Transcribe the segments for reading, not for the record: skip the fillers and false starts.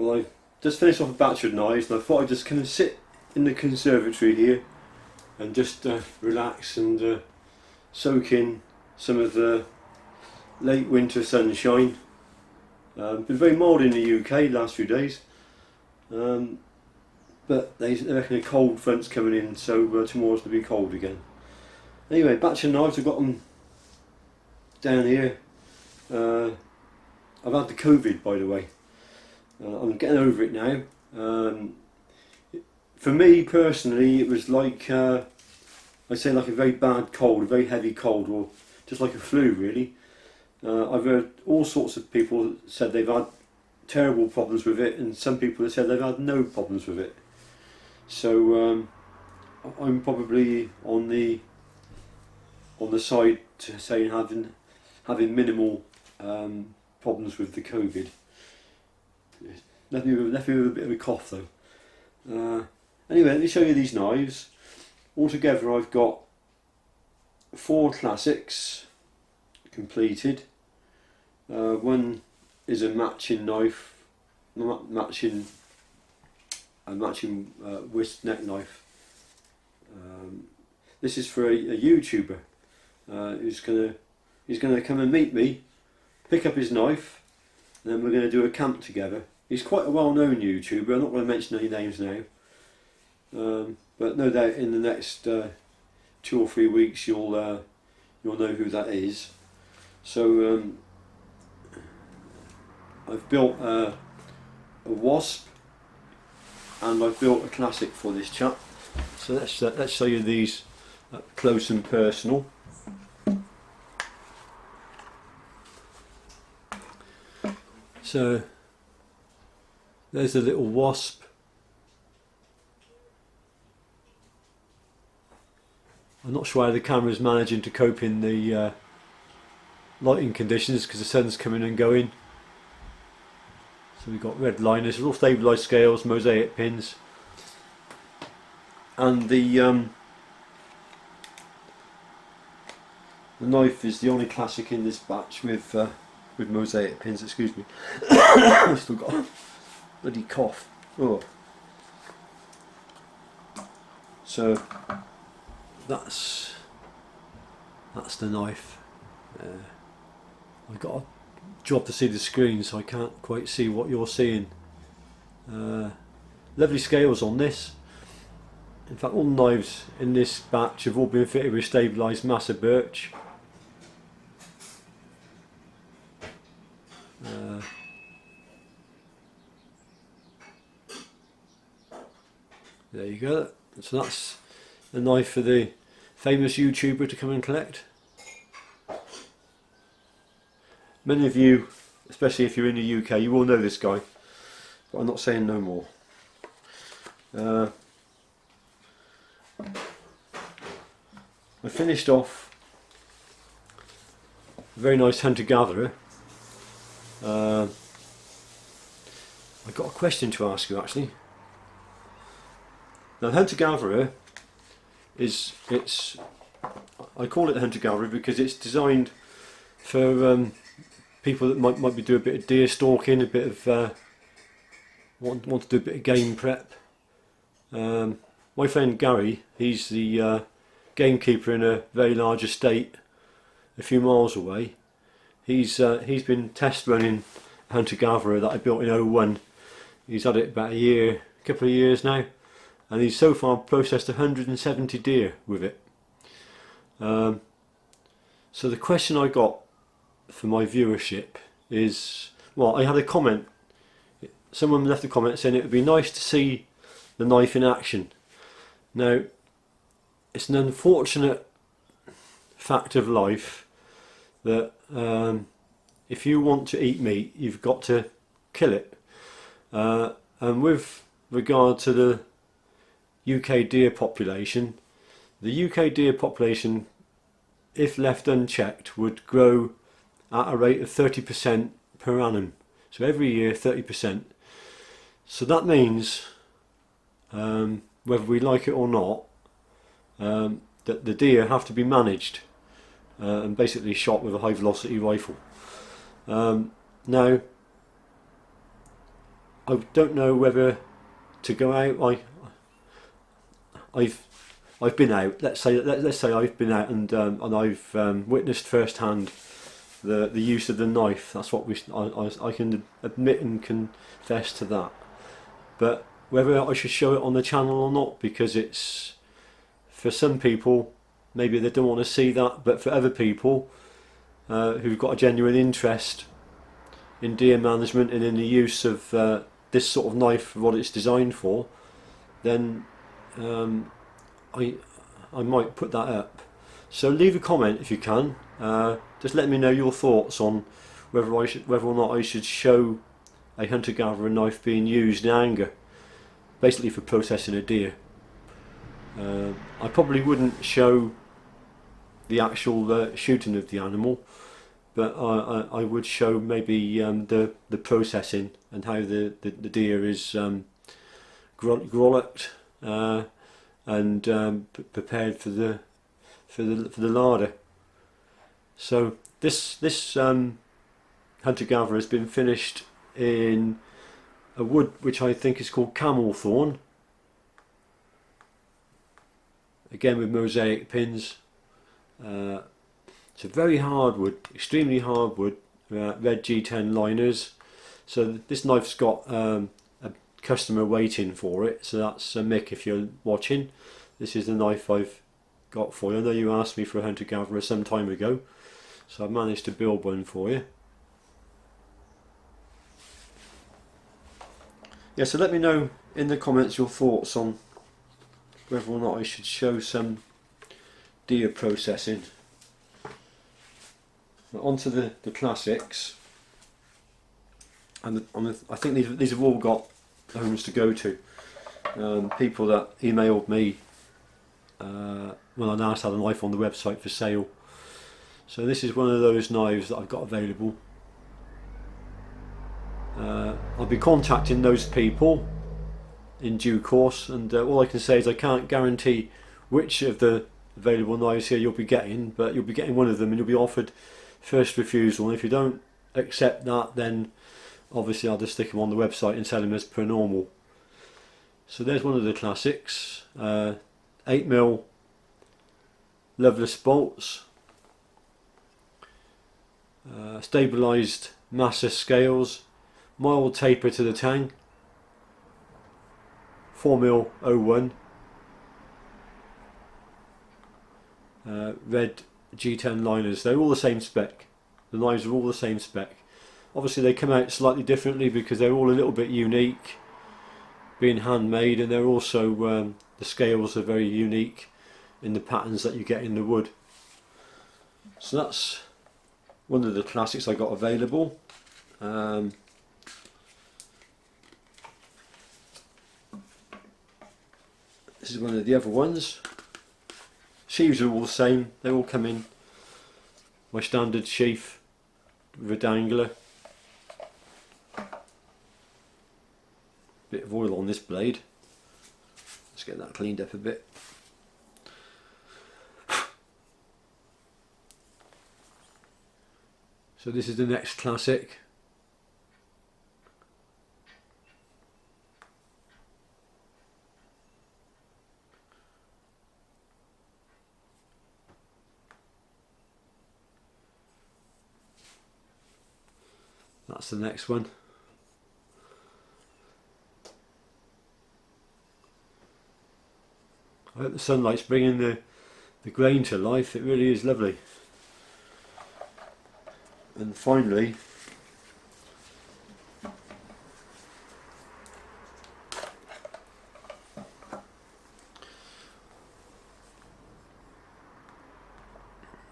Well, I just finished off a batch of knives, and I thought I'd just kind of sit in the conservatory here and just relax and soak in some of the late winter sunshine. Been very mild in the UK last few days, but they reckon a cold front's coming in, so tomorrow's going to be cold again. Anyway, batch of knives, I've got them down here. I've had the COVID, by the way. I'm getting over it now. For me personally, it was like, I'd say like a very bad cold, a very heavy cold, or just like a flu really. I've heard all sorts of people said they've had terrible problems with it, and some people have said they've had no problems with it. So I'm probably on the side to saying having minimal problems with the COVID. Left me with a bit of a cough though. Anyway, let me show you these knives. Altogether I've got 4 classics completed. One is a matching knife, matching whisk neck knife. This is for a YouTuber who's gonna come and meet me, pick up his knife, and then we're going to do a camp together. He's quite a well-known YouTuber. I'm not going to mention any names now, but no doubt in the next 2 or 3 weeks you'll know who that is. So I've built a wasp, and I've built a classic for this chap. So let's show you these up close and personal. So there's a little wasp. I'm not sure how the camera's managing to cope in the lighting conditions because the sun's coming and going. So we've got red liners, all stabilised scales, mosaic pins, and the knife is the only classic in this batch with mosaic pins. Excuse me. I've still got a bloody cough. Oh. So that's the knife. I've got a job to see the screen, so I can't quite see what you're seeing. Lovely scales on this. In fact, all the knives in this batch have all been fitted with stabilised massa birch. There you go. So that's the knife for the famous YouTuber to come and collect. Many of you, especially if you're in the UK, you will know this guy, but I'm not saying no more. I finished off a very nice Huntergatherer. I've got a question to ask you actually. Now, Huntergatherer I call it Huntergatherer because it's designed for people that might be doing a bit of deer stalking, a bit of want to do a bit of game prep. My friend Gary, he's the gamekeeper in a very large estate a few miles away. He's been test running Huntergatherer that I built in 01. He's had it about a couple of years now, and he's so far processed 170 deer with it. So the question I got for my viewership is, well, I had a comment. Someone left a comment saying it would be nice to see the knife in action. Now, it's an unfortunate fact of life that if you want to eat meat, you've got to kill it. And with regard to the UK deer population, the UK deer population, if left unchecked, would grow at a rate of 30% per annum. So every year 30%. So that means, whether we like it or not, that the deer have to be managed and basically shot with a high velocity rifle. Now, I don't know whether to go out. I've been out. Let's say I've been out and I've witnessed firsthand the use of the knife. That's what I can admit and confess to that. But whether I should show it on the channel or not, because it's, for some people maybe they don't want to see that, but for other people who've got a genuine interest in deer management and in the use of this sort of knife, what it's designed for, then I might put that up. So leave a comment if you can. Just let me know your thoughts on whether or not I should show a hunter-gatherer knife being used in anger, basically for processing a deer. I probably wouldn't show the actual shooting of the animal, but I would show maybe the processing and how the deer is grollocked and prepared for the larder. So this hunter-gatherer has been finished in a wood which I think is called camel thorn, again with mosaic pins. It's a very hard wood, extremely hard wood, red G10 liners. So this knife's got a customer waiting for it, so that's Mick, if you're watching. This is the knife I've got for you. I know you asked me for a hunter-gatherer some time ago, so I've managed to build one for you. Yeah, so let me know in the comments your thoughts on whether or not I should show some deer processing. Now onto the classics, and I think these have all got homes to go to. People that emailed me when I last had a knife on the website for sale. So this is one of those knives that I've got available. I'll be contacting those people in due course, and all I can say is I can't guarantee which of the available knives here you'll be getting, but you'll be getting one of them and you'll be offered first refusal, and if you don't accept that, then obviously I'll just stick them on the website and sell them as per normal. So there's one of the classics, 8mm loveless bolts, stabilised master scales, mild taper to the tang, 4mm 01, red G10 liners. They're all the same spec. The knives are all the same spec. Obviously they come out slightly differently because they're all a little bit unique, being handmade, and they're also the scales are very unique in the patterns that you get in the wood. So that's one of the classics I got available. This is one of the other ones. Sheaves are all the same. They all come in my standard sheath with a dangler. Bit of oil on this blade. Let's get that cleaned up a bit. So this is the next classic. That's the next one. I hope the sunlight's bringing the grain to life. It really is lovely. And finally,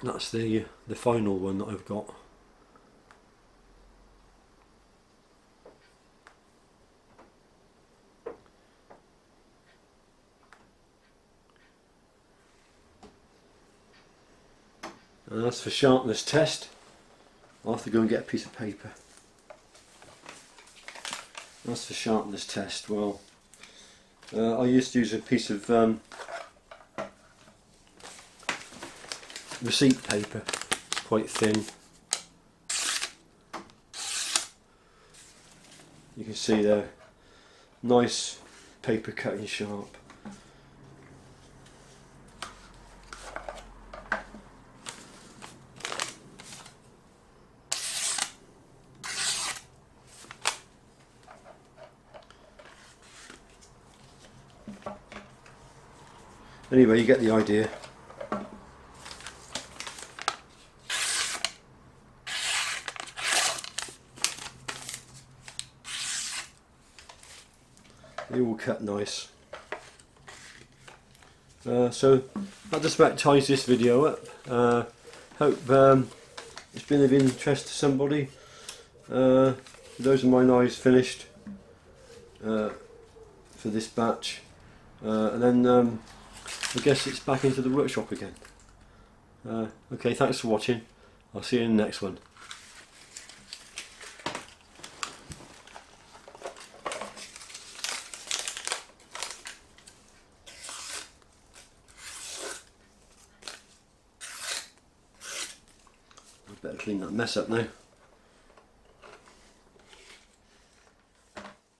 that's the final one that I've got. And that's for sharpness test. I'll have to go and get a piece of paper. That's for sharpness test. Well, I used to use a piece of receipt paper. It's quite thin. You can see there nice paper cutting sharp. Anyway, you get the idea. They all cut nice. So that just about ties this video up. Hope it's been of interest to somebody. Those are my knives finished for this batch, and then I guess it's back into the workshop again. Okay, thanks for watching. I'll see you in the next one. I better clean that mess up now.